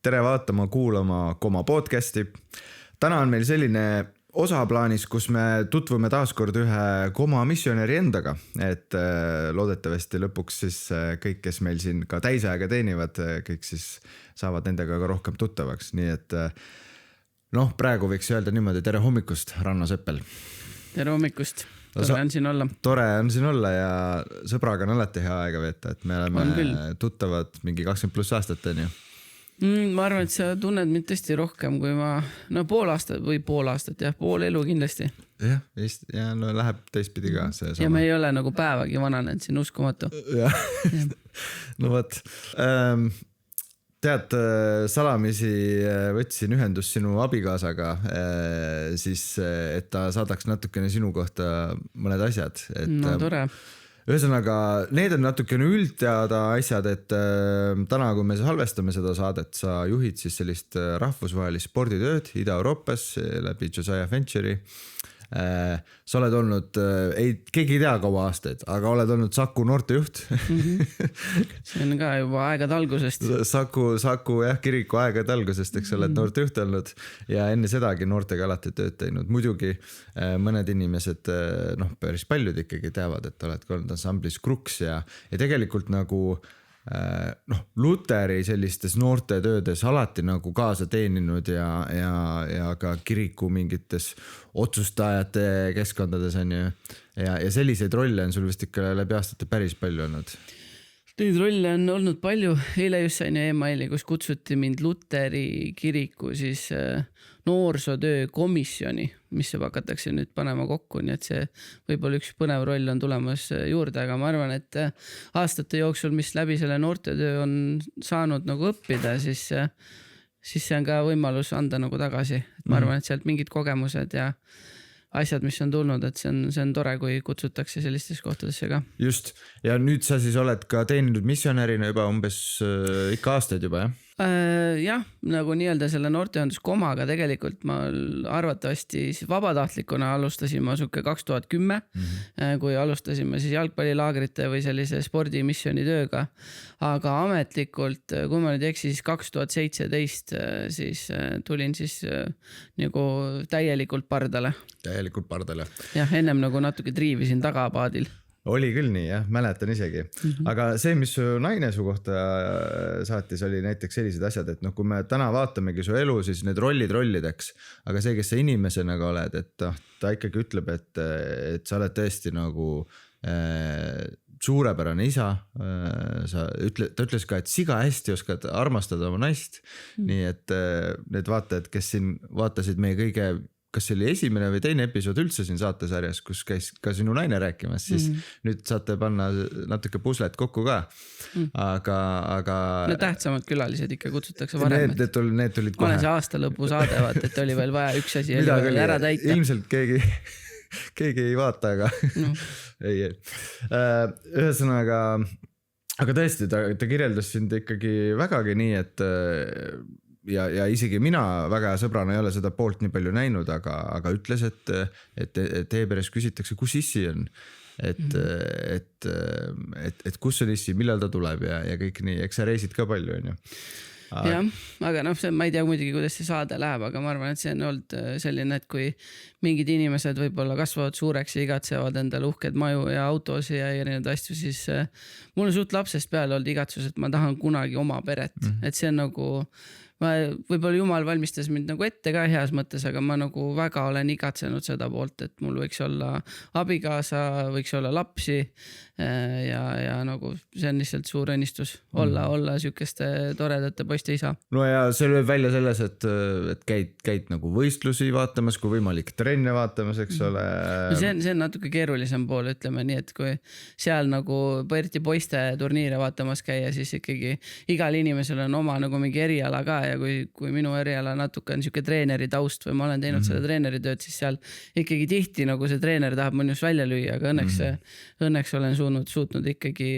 tere vaatama, kuulama Koma podcasti. Täna on meil selline osa plaanis, kus me tutvume taaskord ühe Koma missionäri endaga, et loodetavasti lõpuks siis kõik, kes meil siin ka täisaega teenivad, kõik siis saavad nendega ka rohkem tuttavaks. Nii et praegu võiks öelda niimoodi, tere hommikust, Ranno Seppel. Tere hommikust. Tore on siin olla. Tore on siin olla ja sõbraga on alati hea aega veeta, et me oleme tuttavad mingi 20+ aastat, on ju. Ma arvan, et sa tunned mind tõesti rohkem, kui ma, pool aastat, jah, pool elu kindlasti. Ja läheb teistpidi ka see sama. Ja me ei ole nagu päevagi vananenud, siin uskumatu. Ja. No võt. Tead, salamisi võtsin ühendust sinu abikaasaga, siis, et ta saadaks natukene sinu kohta mõned asjad. No tore. Ühesõnaga, need on natukene üldteada asjad, et täna, kui me salvestame seda saadet, sa juhid siis sellist rahvusvahelist sporditööd Ida-Euroopas läbi Josiah Venture'i. Sa oled olnud, keegi ei tea kaua aastaid, aga oled olnud Saku noortejuht. See on ka juba aegade algusest. Saku kiriku aegade algusest, eks oled noortejuht olnud ja enne sedagi noortega alati tööd teinud. Muidugi mõned inimesed, päris paljud ikkagi teavad, et oled olnud ansamblis Kruks ja tegelikult nagu Luteri sellistes noorte töödes alati nagu kaasa teeninud ja ka kiriku mingites otsustajate keskkondades on ju. Ja selliseid rolle on sul vist ikka läbi aastate päris palju olnud. Neid rolle on olnud palju. Eile just sain emaili, kus kutsuti mind Luteri kiriku siis noorsootöö komisjoni, mis juba hakatakse nüüd panema kokku, nii et see võib-olla üks põnev roll on tulemas juurde, aga ma arvan, et aastate jooksul, mis läbi selle noortetöö on saanud nagu õppida, siis see on ka võimalus anda nagu tagasi. Et ma arvan, et sealt mingid kogemused ja asjad, mis on tulnud, et see on tore, kui kutsutakse sellistes kohtadesse ka. Just. Ja nüüd sa siis oled ka teeninud missionärina juba umbes ikka aastaid juba, jah? Jah, nagu nii-öelda selle noorteühendus Komaga tegelikult ma arvatavasti vabatahtlikuna alustasin ma suke 2010, kui alustasime siis jalgpallilaagrite või sellise spordimissioni tööga. Aga ametlikult, kui ma nüüd eksi, siis 2017 siis tulin siis nagu täielikult pardale. Täielikult pardale. Jah, ennem nagu natuke triivisin tagapaadil. Oli küll nii, jah, mäletan isegi. Aga see, mis su naine su kohta saatis, oli näiteks sellised asjad, et kui me täna vaatamegi su elu, siis need rollideks, aga see, kes sa inimesena ka oled, et ta ikkagi ütleb, et sa oled tõesti nagu suurepärane isa. Ta ütles ka, et siga hästi oskad armastada oma naist. Nii et need vaatajad, kes siin vaatasid meie kõige kas see oli esimene või teine episood üldse siin saatesarjas, kus käis ka sinu naine rääkimas, siis nüüd saate panna natuke puslet kokku ka. Aga no tähtsamad külalised ikka kutsutakse varem. Need tulid kohe. Ma olen see aasta lõpu saade, et oli veel vaja üks asi ära täita. Ilmselt keegi ei vaata, aga ei. Ühesõnaga, aga tõesti, ta kirjeldas sind ikkagi vägagi nii, et ja isegi mina väga sõbrana ei ole seda poolt nii palju näinud, aga ütles, et teie peres küsitakse, kus issi on, et kus on issi, millal ta tuleb ja kõik nii, eks sa reisid ka palju, on ju. Jah, aga ma ei tea muidugi, kuidas see saade läheb, aga ma arvan, et see on olnud selline, et kui mingid inimesed võib-olla kasvavad suureks ja igatsevad endale uhked maju ja autosi ja need asju, siis mul on suht lapsest peale olnud igatsus, et ma tahan kunagi oma peret, et see on nagu võib-olla Jumal valmistas mind nagu ette ka heas mõttes, aga ma nagu väga olen igatsenud seda poolt, et mul võiks olla abikaasa, võiks olla lapsi ja nagu see on lihtsalt suur õnnistus olla sükeste toredate poiste isa. No ja see lööb välja selles, et käid nagu võistlusi vaatamas, kui võimalik trenne vaatamas, eks ole. No see on natuke keerulisem pool, ütleme nii, et kui seal nagu eriti poiste turniire vaatamas käia, siis ikkagi igal inimesel on oma nagu mingi eriala ka ja kui minu eriala natuke on siuke treeneri taust või ma olen teinud seda treeneri tööd, siis seal ikkagi tihti nagu see treener tahab mõnus välja lüüa, aga õnneks olen suutnud ikkagi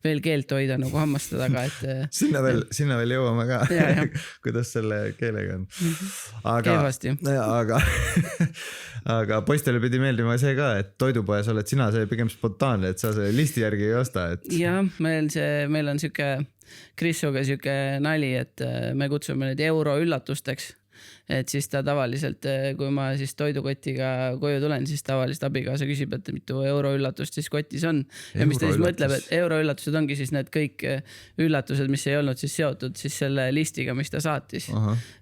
veel keelt hoida nagu hammaste taga, et sinna veel jõuame õppima ka, kuidas selle keelega on. Kehvasti. Aga poistele pidi meeldima see ka, et toidupoes oled sina see pigem spontaanne, et sa selle listi järgi ei osta. Jah, meil on siuke Krissuga siuke nali, et me kutsume neid euroüllatusteks. Et siis ta tavaliselt, kui ma siis toidukotiga koju tulen, siis tavaliselt abikaasa küsib, et mitu euroüllatust siis kotis on. Ja mis ta siis mõtleb, et euroüllatused ongi siis need kõik üllatused, mis ei olnud siis seotud siis selle listiga, mis ta saatis.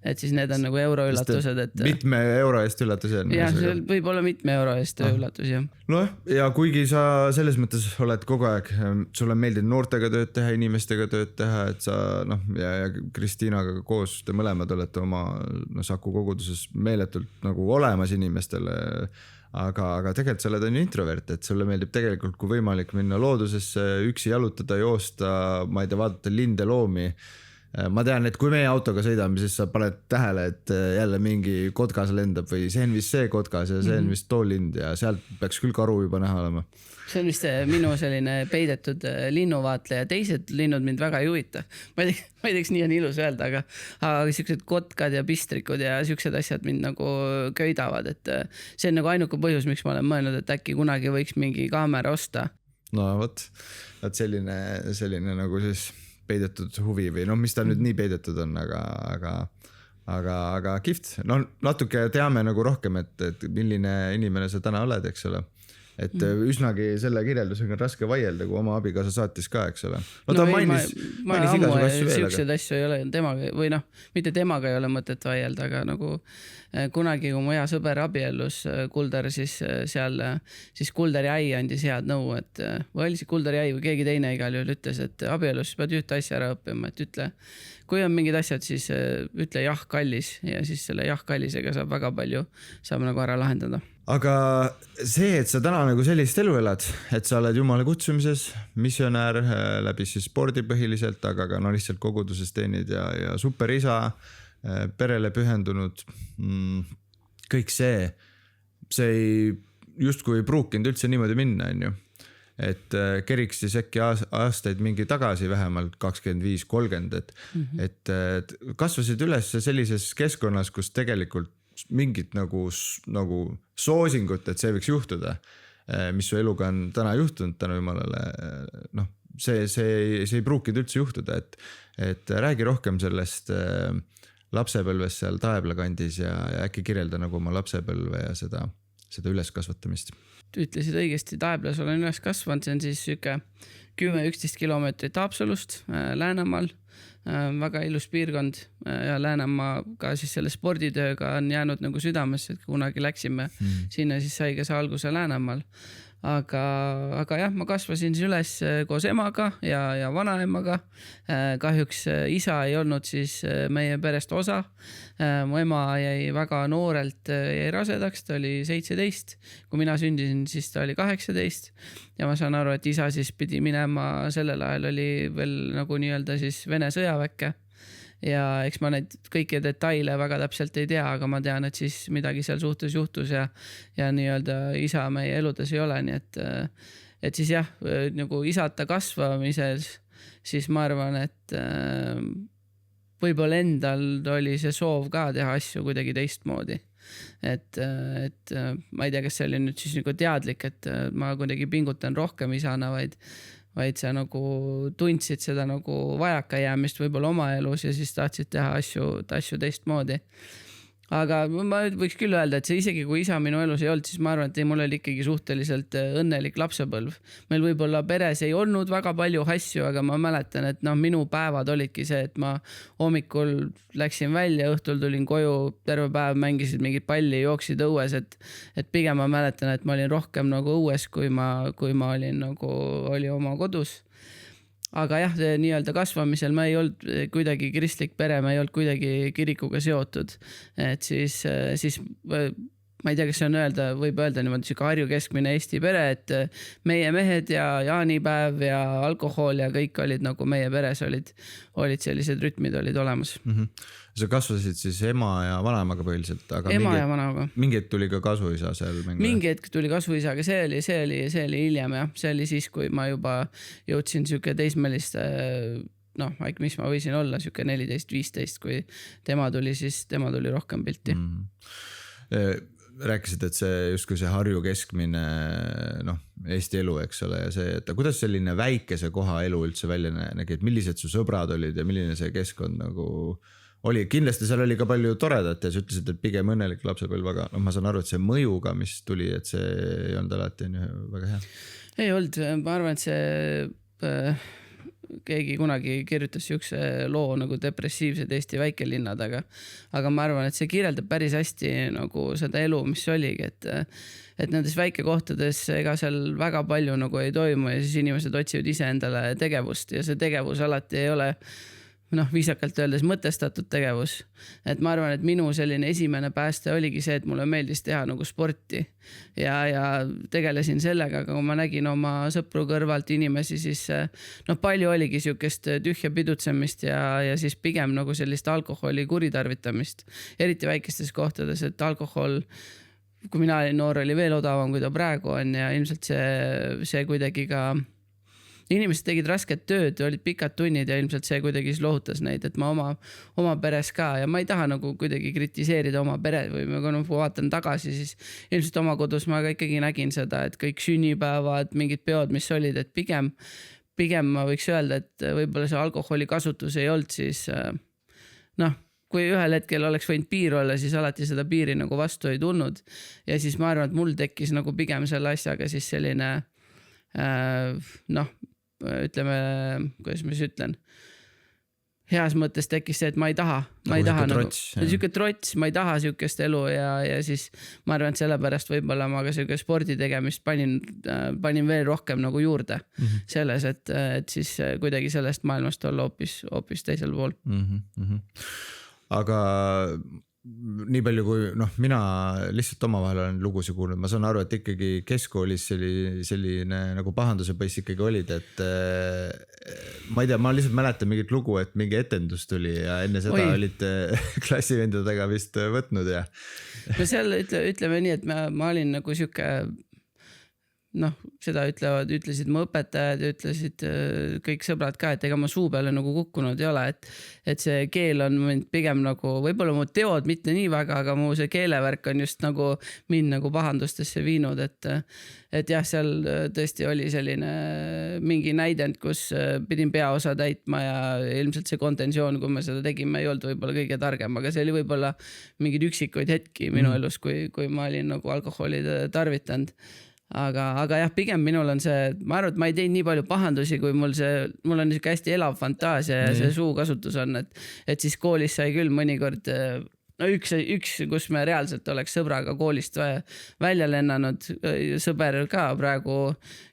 Et siis need on nagu euroüllatused. Mitme euro eest üllatusi on? Jah, võib olla mitme euro eest üllatusi. No ja kuigi sa selles mõttes oled kogu aeg, sulle meeldib noortega tööd teha, inimestega tööd teha, et sa ja Kristiinaga koos te mõlemad olete oma Saku koguduses meeletult nagu olemas inimestele, aga tegelikult sa oled introvert, et sulle meeldib tegelikult kui võimalik minna loodusesse, üksi jalutada, joosta, ma ei tea, vaadata linde, loomi. Ma tean, et kui meie autoga sõidame, siis sa paned tähele, et jälle mingi kodkas lendab või see on vist see kodkas ja see on vist too lind ja sealt peaks küll karu juba näha olema. See on vist minu selline peidetud linnuvaatleja, teised linnud mind väga ei huvita. Ma ei teaks, nii on ilus öelda, aga siuksed kotkad ja pistrikud ja siuksed asjad mind nagu köidavad, et see on nagu ainuke põhjus, miks ma olen mõelnud, et äkki kunagi võiks mingi kaamera osta. No vot selline nagu siis peidetud huvi või mis ta nüüd nii peidetud on, aga kihvt. No natuke teame nagu rohkem, et milline inimene sa täna oled, eks ole. Et üsnagi selle kirjeldusega on raske vaielda, kui oma abikaasa saatis ka, eks ole. No ta mainis igasugused asju veel. Siuksed asju ei ole temaga või mitte temaga ei ole mõtet vaielda, aga nagu kunagi, kui mu hea sõber abiellus Kuldar, siis Kuldari ai andis head nõu, et või oli see Kuldari ai või keegi teine igal juhul ütles, et abiellus pead ühte asja ära õppima, et ütle, kui on mingid asjad, siis ütle jah kallis ja siis selle jah kallisega saab väga palju, saab nagu ära lahendada. Aga see, et sa täna nagu sellist elu elad, et sa oled Jumala kutsumises, missionäär läbi siis spordi põhiliselt, aga ka lihtsalt koguduses teenid ja super isa, perele pühendunud, kõik see ei justkui ei pruukinud üldse niimoodi minna, on ju. Et keriks siis äkki aastaid mingi tagasi vähemalt 25-30, et kasvasid üles sellises keskkonnas, kus tegelikult mingit nagu soosingut, et see võiks juhtuda, mis su eluga on täna juhtunud tänu Jumalale, see ei pruukinud üldse juhtuda, et räägi rohkem sellest lapsepõlvest seal Taebla kandis ja äkki kirjelda nagu oma lapsepõlve ja seda üleskasvatamist. Ütlesid õigesti, Taeblas olen üles kasvanud, see on siis 10-11 kilomeetrit Haapsalust Läänemaal. Väga ilus piirkond ja Läänemaa ka siis selle sporditööga on jäänud nagu südamesse, et kunagi läksime sinna, siis sai ka see alguse Läänemaal. Aga jah, ma kasvasin üles koos emaga ja vanaemaga. Kahjuks isa ei olnud siis meie perest osa. Mu ema jäi väga noorelt jäi rasedaks, ta oli 17. Kui mina sündisin, siis ta oli 18. Ja ma saan aru, et isa siis pidi minema, sellel ajal oli veel nagu nii-öelda siis Vene sõjaväkke. Ja eks ma neid kõiki detaile väga täpselt ei tea, aga ma tean, et siis midagi seal suhtes juhtus ja nii-öelda isa meie eludes ei ole. Nii et siis jah, nagu isata kasvamises, siis ma arvan, et võib-olla endal oli see soov ka teha asju kuidagi teistmoodi. Et ma ei tea, kas see oli nüüd siis nagu teadlik, et ma kuidagi pingutan rohkem isana, vaid sa nagu tundsid seda nagu vajakajäämist võib-olla oma elus ja siis tahtsid teha asju teistmoodi. Aga ma võiks küll öelda, et see isegi kui isa minu elus ei olnud, siis ma arvan, et mul oli ikkagi suhteliselt õnnelik lapsepõlv. Meil võib-olla peres ei olnud väga palju asju, aga ma mäletan, et minu päevad olidki see, et ma hommikul läksin välja, õhtul tulin koju, terve päev mängisid mingid palli, jooksid õues, et pigem ma mäletan, et ma olin rohkem nagu õues, kui ma olin nagu oli oma kodus. Aga jah, nii-öelda kasvamisel ma ei olnud kuidagi kristlik pere, ma ei olnud kuidagi kirikuga seotud. Et siis ma ei tea, kas see on võib öelda niimoodi siuke Harju keskmine Eesti pere, et meie mehed ja jaanipäev ja alkohol ja kõik olid nagu meie peres olid sellised rütmid olid olemas. Sa kasvasid siis ema ja vanaemaga põhiliselt, aga ja vanaemaga. Mingi hetk tuli ka kasuisa seal mängu? Mingi hetk tuli kasuisa, aga see oli hiljem jah. See oli siis, kui ma juba jõudsin siuke teismeliste noh, mis ma võisin olla, siuke 14-15, kui tema tuli, siis tema tuli rohkem pilti. Rääkisid, et see justkui see Harju keskmine Eesti elu, eks ole, ja see, et kuidas selline väikese koha elu üldse välja nägi, et millised su sõbrad olid ja milline see keskkond nagu oli. Kindlasti seal oli ka palju toredat ja sa ütlesid, et pigem õnnelik lapsepõlv, aga ma saan aru, et see mõjuga, mis tuli, et see ei olnud alati väga hea. Ei olnud, ma arvan, et see keegi kunagi kirjutas siukse loo nagu depressiivsed Eesti väikelinnad, aga ma arvan, et see kirjeldab päris hästi nagu seda elu, mis oligi, et nendes väikekohtades ega seal väga palju nagu ei toimu ja siis inimesed otsivad ise endale tegevust ja see tegevus alati ei ole viisakalt öeldes mõtestatud tegevus. Et ma arvan, et minu selline esimene pääste oligi see, et mulle meeldis teha nagu sporti ja tegelesin sellega, aga kui ma nägin oma sõpru kõrvalt inimesi, siis palju oligi siukest tühja pidutsemist ja siis pigem nagu sellist alkoholi kuritarvitamist, eriti väikestes kohtades, et alkohol, kui mina olin noor, oli veel odavam, kui ta praegu on ja ilmselt see kuidagi ka inimesed tegid rasket tööd, olid pikad tunnid ja ilmselt see kuidagi lohutas neid, et ma oma peres ka ja ma ei taha nagu kuidagi kritiseerida oma pere või kui ma vaatan tagasi, siis ilmselt oma kodus ma ka ikkagi nägin seda, et kõik sünnipäevad, mingid peod, mis olid, et pigem ma võiks öelda, et võib-olla see alkoholi kasutus ei olnud siis kui ühel hetkel oleks võinud piir olla, siis alati seda piiri nagu vastu ei tulnud ja siis ma arvan, et mul tekkis nagu pigem selle asjaga siis selline ütleme, kuidas ma siis ütlen, heas mõttes tekkis see, et ma ei taha siuke trots, ma ei taha siukest elu ja siis ma arvan, et sellepärast võib-olla ma ka siuke spordi tegemist panin veel rohkem nagu juurde selles, et siis kuidagi sellest maailmast olla hoopis teisel pool. Aga nii palju kui mina lihtsalt omavahel olen lugusid kuulnud, ma saan aru, et ikkagi keskkoolis selline nagu pahanduse põiss ikkagi olid, et ma ei tea, ma lihtsalt mäletan mingit lugu, et mingi etendus tuli ja enne seda olite klassivendadega vist võtnud ja no seal ütleme nii, et ma olin nagu siuke seda ütlesid mu õpetajad ja ütlesid kõik sõbrad ka, et ega ma suu peale nagu kukkunud ei ole, et see keel on mind pigem nagu, võib-olla mu teod mitte nii väga, aga mu see keelevärk on just nagu mind nagu pahandustesse viinud, et jah, seal tõesti oli selline mingi näidend, kus pidin peaosa täitma ja ilmselt see kontensioon, kui me seda tegime, ei olnud võib-olla kõige targem, aga see oli võib-olla mingid üksikuid hetki minu elus, kui ma olin nagu alkoholi tarvitanud. Aga jah, pigem minul on see, ma arvan, et ma ei teinud nii palju pahandusi, kui mul on niisugune hästi elav fantaasia ja see suukasutus on, et siis koolis sai küll mõnikord üks, kus me reaalselt oleks sõbraga koolist välja lennanud, sõber ka praegu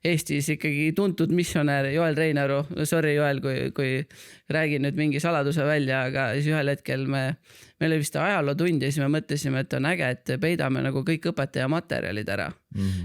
Eestis ikkagi tuntud missionär Joel Reinaru, sorry Joel, kui räägin nüüd mingi saladuse välja, aga siis ühel hetkel meil oli vist ajalootund ja siis me mõtlesime, et on äge, et peidame nagu kõik õpetaja materjalid ära.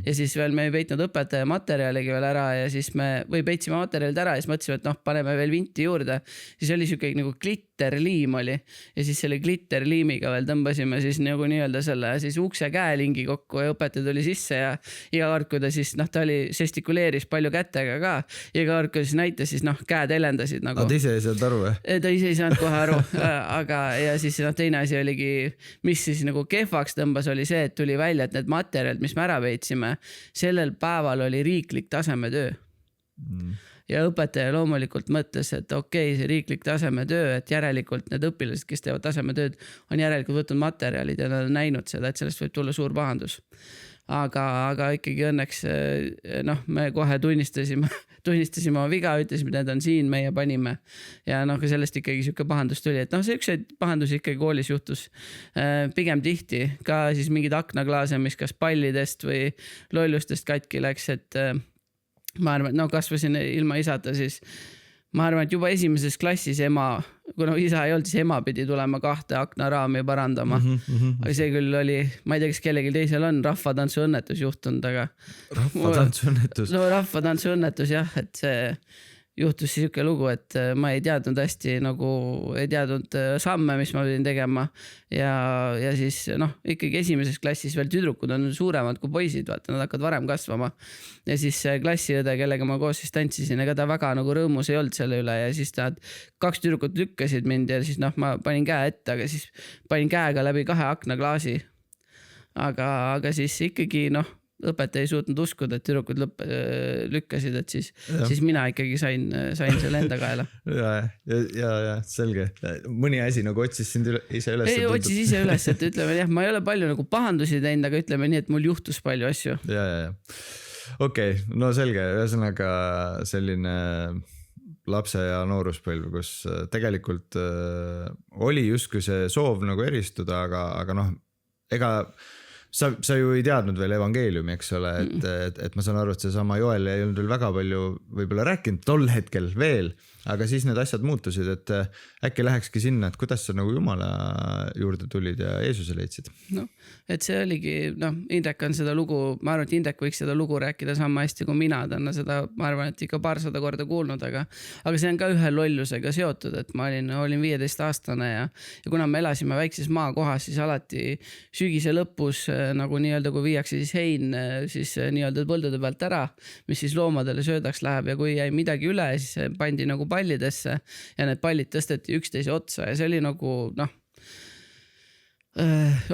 Ja siis veel me ei peitnud õpetaja materjaligi veel ära ja siis peitsime materjalid ära ja siis mõtlesime, et paneme veel vinti juurde. Siis oli siuke nagu glitterliim oli ja siis selle glitterliimiga veel tõmbasime siis nagu nii-öelda selle siis ukse käelingi kokku ja õpetaja tuli sisse ja iga kord, kui ta siis ta oli gestikuleeris palju kätega ka ja iga kord, kui siis näitas, siis käed elendasid nagu. Aga ta ise ei saanud aru või? Ta ise ei saanud kohe aru, aga ja siis teine asi oligi, mis siis nagu kehvaks tõmbas, oli see, et tuli välja, et need materjalid, mis me ära veitsime, sellel päeval oli riiklik tasemetöö. Ja õpetaja loomulikult mõtles, et okei, see riiklik tasemetöö, et järelikult need õpilased, kes teevad tasemetööd, on järelikult võtnud materjalid ja nad on näinud seda, et sellest võib tulla suur pahandus. Aga ikkagi õnneks me kohe tunnistasime oma viga, ütlesime, et need on siin, meie panime ja ka sellest ikkagi siuke pahandus tuli, et see üks pahandusi ikkagi koolis juhtus pigem tihti, ka siis mingid aknaklaase, mis kas pallidest või lollustest katki läks, et ma arvan, et kasvasin ilma isata, siis ma arvan, et juba esimeses klassis ema, kuna isa ei olnud, siis ema pidi tulema 2 aknaraami parandama. Aga see küll oli, ma ei tea, kas kellelgi teisel on rahvatantsu õnnetus juhtunud, aga... Rahvatantsu õnnetus? No rahvatantsu õnnetus jah, et see juhtus siuke lugu, et ma ei teadnud hästi nagu, ei teadnud samme, mis ma pidin tegema ja siis ikkagi esimeses klassis veel tüdrukud on suuremad kui poisid, vaata, nad hakkavad varem kasvama. Ja siis klassiõde, kellega ma koos siis tantsisin, ega ta väga nagu rõõmus ei olnud selle üle ja siis nad 2 tüdrukut lükkasid mind ja siis ma panin käe ette, aga siis panin käega läbi 2 aknaklaasi. Aga siis ikkagi õpetaja ei suutnud uskuda, et tüdrukud lükkasid, et siis mina ikkagi sain selle enda kaela. ja selge. Mõni asi nagu otsis sind ise üles. Ei, otsis ise üles, et ütleme jah, ma ei ole palju nagu pahandusi teinud, aga ütleme nii, et mul juhtus palju asju. Ja. Okei, no selge. Ühesõnaga selline lapse ja nooruspõlv, kus tegelikult oli justkui see soov nagu eristuda, aga ega sa ju ei teadnud veel evangeeliumi, eks ole, et ma saan aru, et see sama Joel ei olnud veel väga palju võib-olla rääkinud tol hetkel veel, aga siis need asjad muutusid, et äkki lähekski sinna, et kuidas sa nagu Jumala juurde tulid ja Jeesuse leidsid? Et see oligi, Indrek on seda lugu, ma arvan, et Indrek võiks seda lugu rääkida sama hästi kui mina, ta on seda, ma arvan, et ikka 200 korda kuulnud, aga see on ka ühe lollusega seotud, et ma olin 15-aastane ja kuna me elasime väikses maakohas, siis alati sügise lõpus nagu nii-öelda, kui viiakse siis hein siis nii-öelda põldude pealt ära, mis siis loomadele söödaks läheb ja kui jäi midagi üle, siis pandi nagu pallidesse ja need pallid tõsteti üksteise otsa ja see oli nagu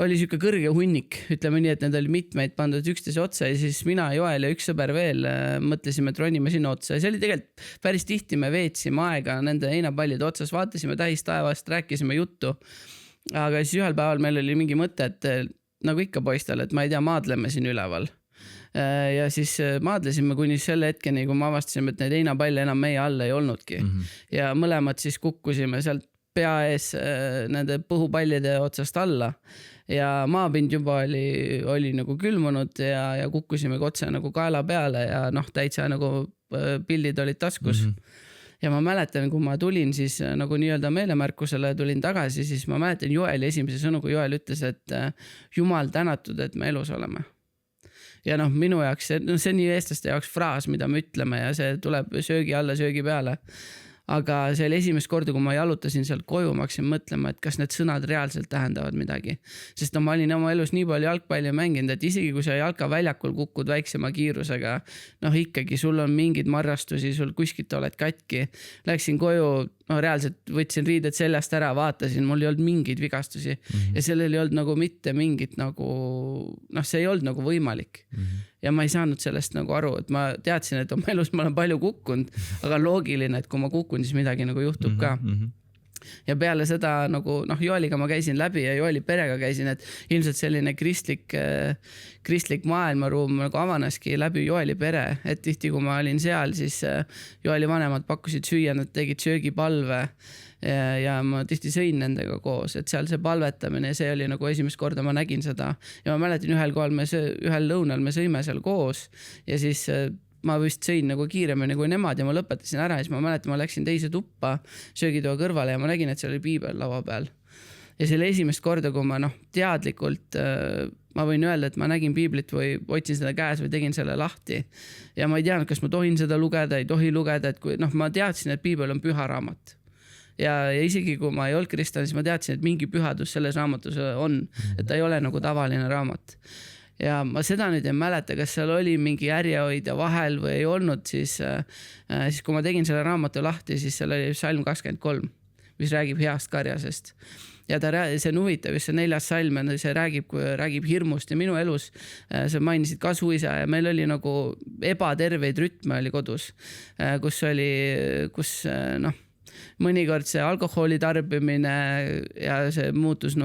oli siuke kõrge hunnik, ütleme nii, et need oli mitmeid pandud üksteise otsa ja siis mina, Joel ja üks sõber veel mõtlesime, et ronime sinna otsa ja see oli tegelikult päris tihti me veetsime aega nende heinapallide otsas, vaatasime tähistaevast, rääkisime juttu, aga siis ühel päeval meil oli mingi mõte, et nagu ikka poistel, et ma ei tea, maadleme siin üleval. Ja siis maadlesime kuni selle hetkeni, kui ma avastasime, et neid heinapalle enam meie all ei olnudki. Ja mõlemad siis kukkusime sealt pea ees nende põhupallide otsast alla ja maapind juba oli nagu külmunud ja kukkusime otse nagu kaela peale ja täitsa nagu pildid olid taskus. Ja ma mäletan, kui ma tulin siis nagu nii-öelda meelemärkusele tulin tagasi, siis ma mäletan Joeli esimese sõnu, kui Joel ütles, et Jumal tänatud, et me elus oleme. Ja minu jaoks, see on nii eestlaste jaoks fraas, mida me ütleme ja see tuleb söögi alla, söögi peale. Aga see oli esimest korda, kui ma jalutasin sealt koju, ma hakkasin mõtlema, et kas need sõnad reaalselt tähendavad midagi. Sest ma olin oma elus nii palju jalgpalli mänginud, et isegi kui sa jalkaväljakul kukud väiksema kiirusega, ikkagi sul on mingid marrastusi, sul kuskilt oled katki. Läksin koju, reaalselt võtsin riided seljast ära, vaatasin, mul ei olnud mingeid vigastusi ja sellel ei olnud nagu mitte mingit nagu, see ei olnud nagu võimalik. Ja ma ei saanud sellest nagu aru, et ma teadsin, et oma elus ma olen palju kukkunud, aga loogiline, et kui ma kukun, siis midagi nagu juhtub ka. Ja peale seda nagu Joeliga ma käisin läbi ja Joeli perega käisin, et ilmselt selline kristlik maailmaruum nagu avaneski läbi Joeli pere, et tihti kui ma olin seal, siis Joeli vanemad pakkusid süüa, nad tegid söögipalve ja ma tihti sõin nendega koos, et seal see palvetamine, see oli nagu esimest korda ma nägin seda ja ma mäletan ühel lõunal me sõime seal koos ja siis ma vist sõin nagu kiiremini kui nemad ja ma lõpetasin ära ja siis ma mäletan, ma läksin teise tuppa söögitoa kõrvale ja ma nägin, et seal oli piibel laua peal. Ja see oli esimest korda, kui ma teadlikult, ma võin öelda, et ma nägin piiblit või otsin seda käes või tegin selle lahti. Ja ma ei teadnud, kas ma tohin seda lugeda, ei tohi lugeda, et kui ma teadsin, et piibel on püha raamat. Ja isegi kui ma ei olnud kristlane, siis ma teadsin, et mingi pühadus selles raamatus on, et ta ei ole nagu tavaline raamat. Ja ma seda nüüd ei mäleta, kas seal oli mingi järjehoidja vahel või ei olnud, siis kui ma tegin selle raamatu lahti, siis seal oli Psalm 23, mis räägib heast karjasest. Ja see on huvitav, see 4. salm, see räägib hirmust ja minu elus, sa mainisid ka suisa ja meil oli nagu ebaterveid rütme oli kodus, kus mõnikord see alkoholi tarbimine ja see muutus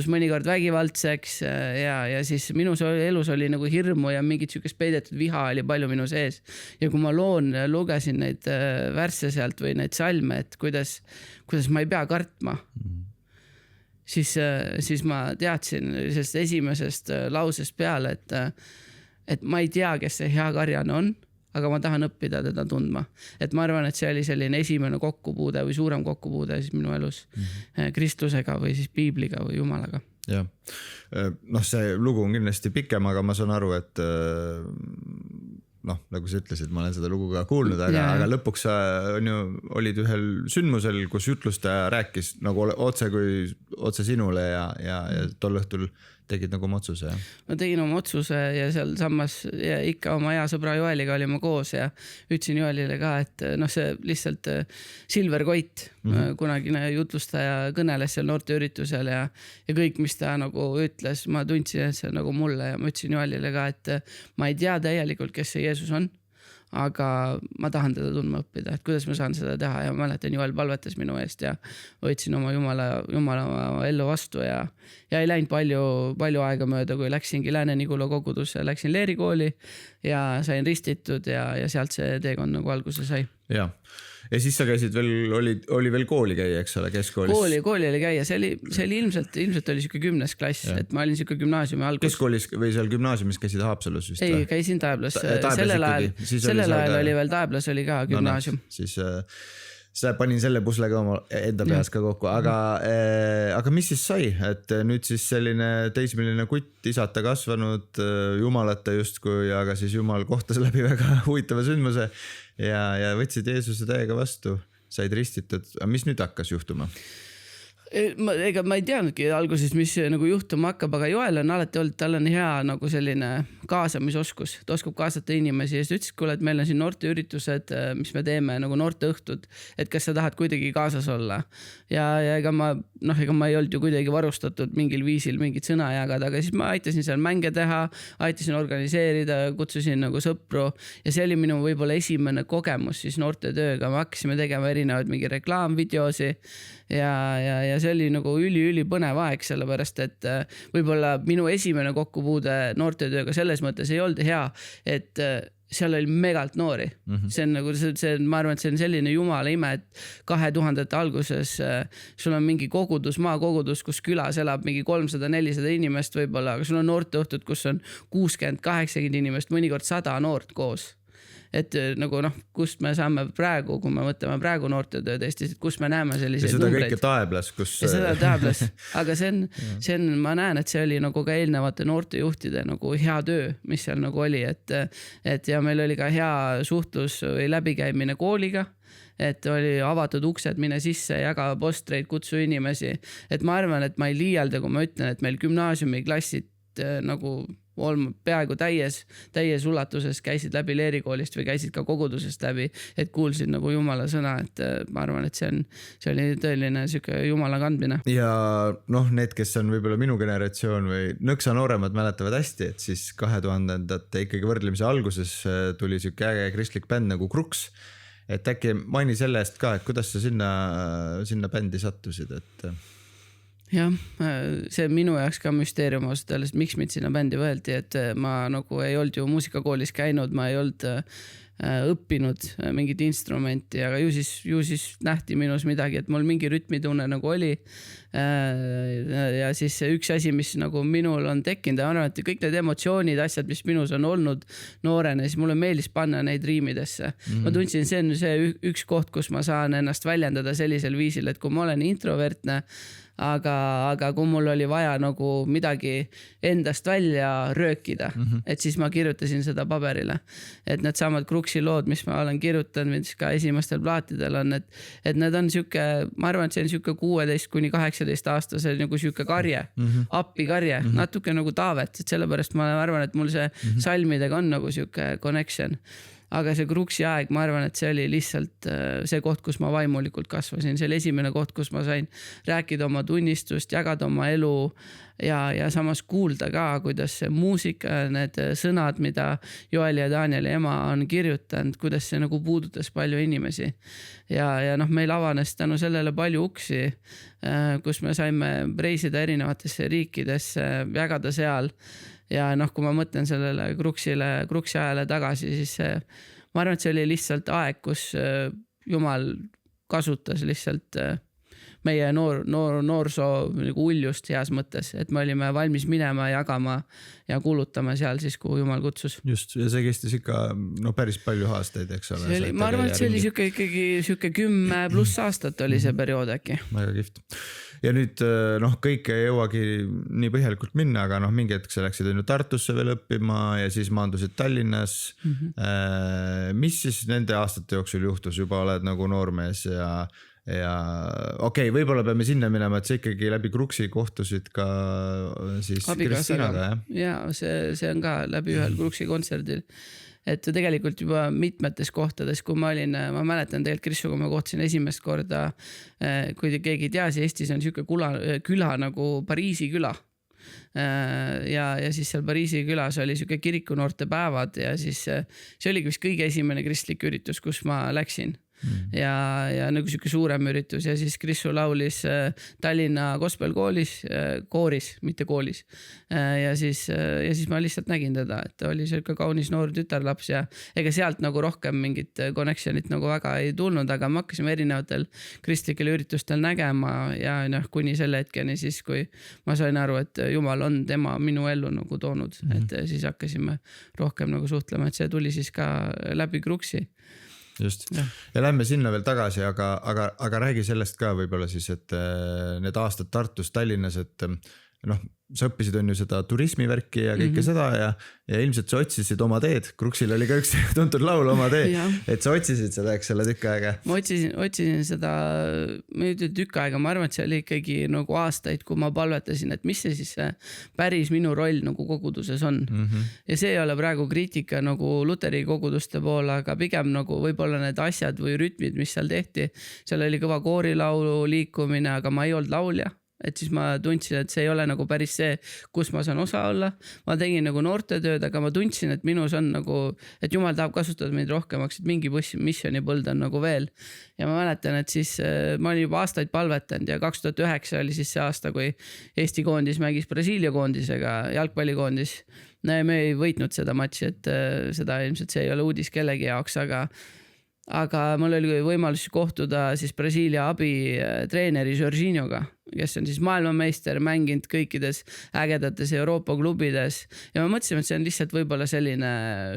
mõnikord vägivaldseks ja siis minu elus oli nagu hirmu ja mingit sükest peidetud viha oli palju minu sees. Ja kui ma lugesin neid värsse sealt või neid salme, et kuidas ma ei pea kartma, siis ma teadsin sellest esimesest lausest peale, et ma ei tea, kes see hea karjane on, aga ma tahan õppida teda tundma. Et ma arvan, et see oli selline esimene kokkupuude või suurem kokkupuude siis minu elus kristlusega või siis piibliga või Jumalaga. Jah, see lugu on kindlasti pikem, aga ma saan aru, et noh, nagu sa ütlesid, ma olen seda lugu ka kuulnud, aga lõpuks sa on ju, olid ühel sündmusel, kus jutlustaja rääkis nagu otse sinule ja tol õhtul tegid nagu oma otsuse. Ja? Ma tegin oma otsuse ja seal samas ja ikka oma hea sõbra Joeliga olime koos ja ütlesin Joelile ka, et noh, see lihtsalt Silver Koit, kunagine jutlustaja kõneles seal noorteüritusel ja kõik, mis ta nagu ütles, ma tundsin, et see nagu mulle ja ma ütlesin Joelile ka, et ma ei tea täielikult, kes see Jeesus on, aga ma tahan teda tundma õppida, et kuidas ma saan seda teha ja mäletan, Joel palvetas minu eest ja võtsin oma Jumala ellu vastu ja ei läinud palju aega mööda, kui läksingi Lääne-Nigula kogudusse, läksin leerikooli ja sain ristitud ja sealt see teekond nagu alguse sai. Ja siis sa käisid veel, oli veel kooli käia, eks ole, keskkoolis? Kooli oli käia, see oli ilmselt oli siuke 10. klass, et ma olin siuke gümnaasiumi algus. Keskkoolis või seal gümnaasiumis käisid Haapsalus vist? Ei, käisin Taeblas. Sellel ajal oli veel Taeblas oli ka gümnaasium. Siis panin selle pusle ka oma enda peas ka kokku, aga mis siis sai, et nüüd siis selline teismeline kutt, isata kasvanud, jumalata justkui, aga siis jumal kohtas läbi väga huvitava sündmuse ja võtsid Jeesuse täiega vastu, said ristitud. Aga mis nüüd hakkas juhtuma? Ega ma ei teadnudki alguses, mis nagu juhtuma hakkab, aga Joel on alati olnud, tal on hea nagu selline kaasamisoskus, ta oskab kaasata inimesi ja siis ütles, kuule, et meil on siin noorteüritused, mis me teeme nagu noorteõhtud, et kas sa tahad kuidagi kaasas olla ja ega ma ei olnud ju kuidagi varustatud mingil viisil mingit sõna jagada, aga siis ma aitasin seal mänge teha, aitasin organiseerida, kutsusin nagu sõpru ja see oli minu võib-olla esimene kogemus siis noortetööga, me hakkasime tegema erinevaid mingi reklaamvideosi ja see oli nagu üli põnev aeg, sellepärast et võib-olla minu esimene kokkupuude noortetööga selles mõttes ei olnud hea, et seal oli megalt noori. See on nagu, ma arvan, et see on selline jumala ime, et 2000 alguses sul on mingi kogudus, maakogudus, kus külas elab mingi 300-400 inimest võib-olla, aga sul on noorteõhtud, kus on 60-80 inimest, mõnikord 100 noort koos. Et nagu kust me saame praegu, kui me mõtleme praegu noortetööd Eestis, et kus me näeme selliseid numbreid. Ja seda kõike Taeblas, kus... Ja seda Taeblas, aga see on, ma näen, et see oli nagu ka eelnevate noortejuhtide nagu hea töö, mis seal nagu oli, et ja meil oli ka hea suhtlus või läbikäimine kooliga, et oli avatud uksed, mine sisse, jaga postreid, kutsu inimesi, et ma arvan, et ma ei liialda, kui ma ütlen, et meil gümnaasiumiklassid nagu peaaegu täies ulatuses käisid läbi leerikoolist või käisid ka kogudusest läbi, et kuulsid nagu Jumala sõna, et ma arvan, et see oli tõeline siuke Jumala kandmine. Ja need, kes on võib-olla minu generatsioon või nõksa nooremad mäletavad hästi, et siis 2000-ndate ikkagi võrdlemise alguses tuli siuke äge kristlik bänd nagu Crux, et äkki maini selle eest ka, et kuidas sa sinna bändi sattusid, et... Jah, see minu jaoks ka müsteerium ausalt, miks mind sinna bändi võeldi, et ma nagu ei olnud ju muusikakoolis käinud, ma ei olnud õppinud mingit instrumenti, aga ju siis nähti minus midagi, et mul mingi rütmitunne nagu oli. Ja siis üks asi, mis nagu minul on tekkinud, ma arvan, et kõik need emotsioonid, asjad, mis minus on olnud noorena, siis mulle meeldis panna neid riimidesse. Ma tundsin, see on see üks koht, kus ma saan ennast väljendada sellisel viisil, et kui ma olen introvertne, aga kui mul oli vaja nagu midagi endast välja röökida, et siis ma kirjutasin seda paberile, et need samad Cruxi lood, mis ma olen kirjutanud, mis ka esimestel plaatidel on, et need on siuke, ma arvan, et see on siuke 16-18 aastase nagu siuke karje, appikarje, natuke nagu Taavet, et sellepärast ma arvan, et mul see salmidega on nagu siuke connection. Aga see Cruxi aeg, ma arvan, et see oli lihtsalt see koht, kus ma vaimulikult kasvasin. See oli esimene koht, kus ma sain rääkida oma tunnistust, jagada oma elu ja samas kuulda ka, kuidas see muusika, need sõnad, mida Joel ja Danieli ema on kirjutanud, kuidas see nagu puudutas palju inimesi. Ja meil avanes tänu sellele palju uksi, kus me saime reisida erinevatesse riikidesse, jagada seal. Ja kui ma mõtlen sellele Cruxi ajale tagasi, siis ma arvan, et see oli lihtsalt aeg, kus Jumal kasutas lihtsalt meie noorsoo nagu uljust heas mõttes, et me olime valmis minema, jagama ja kuulutama seal siis, kuhu Jumal kutsus. Just, ja see kestis ikka päris palju aastaid, eks ole. Ma arvan, et see oli ikkagi 10+ aastat oli see periood äkki. Väga kihvt. ja nüüd noh, kõike ei jõuagi nii põhjalikult minna, aga noh, mingi hetk sa läksid Tartusse veel õppima ja siis maandusid Tallinnas. Mis siis nende aastate jooksul juhtus, juba oled nagu noormees ja okei, võib-olla peame sinna minema, et sa ikkagi läbi Kruksi kohtusid ka siis Kristinaga, jah? Ja see on ka läbi ühel Kruksi kontserdil, et tegelikult juba mitmetes kohtades, kui ma mäletan tegelikult Krissuga ma kohtasin esimest korda, kui keegi ei tea, siis Eestis on siuke küla nagu Pariisi küla. Ja siis seal Pariisi külas oli siuke kirikunoorte päevad ja siis see oligi vist kõige esimene kristlik üritus, kus ma läksin. Ja nagu siuke suurem üritus ja siis Krissu laulis Tallinna gospelkooris, mitte koolis. Ja siis ma lihtsalt nägin teda, et ta oli siuke kaunis noor tütarlaps ja ega sealt nagu rohkem mingit connectionit nagu väga ei tulnud, aga me hakkasime erinevatel kristlikel üritustel nägema ja noh, kuni selle hetkeni siis, kui ma sain aru, et Jumal on tema minu ellu nagu toonud, et siis hakkasime rohkem nagu suhtlema, et see tuli siis ka läbi Kruksi. Just. Ja lähme sinna veel tagasi, aga räägi sellest ka võib-olla siis, et need aastad Tartus, Tallinnas, et noh, sa õppisid on ju seda turismivärki ja kõike seda ja ilmselt sa otsisid oma teed. Kruksil oli ka üks tuntud laul Oma tee, et sa otsisid seda, eks selle tükk aega. Ma otsisin seda tükk aega, ma arvan, et see oli ikkagi nagu aastaid, kui ma palvetasin, et mis see siis päris minu roll nagu koguduses on. Ja see ei ole praegu kriitika nagu Luteri koguduste poole, aga pigem nagu võib-olla need asjad või rütmid, mis seal tehti. Seal oli kõva koorilaulu liikumine, aga ma ei olnud laulja. Et siis ma tundsin, et see ei ole nagu päris see, kus ma saan osa olla. Ma tegin nagu noortetööd, aga ma tundsin, et minus on nagu, et Jumal tahab kasutada meid rohkemaks, et mingi missionipõld on nagu veel. Ja ma mäletan, et siis ma olin juba aastaid palvetanud ja 2009 oli siis see aasta, kui Eesti koondis mängis Brasiilia koondisega, jalgpallikoondis. Me ei võitnud seda matši, et seda ilmselt see ei ole uudis kellegi jaoks, aga mul oli võimalus kohtuda siis Brasiilia abitreeneri Jorginhoga, kes on siis maailmameister, mänginud kõikides ägedates Euroopa klubides ja ma mõtlesin, et see on lihtsalt võib-olla selline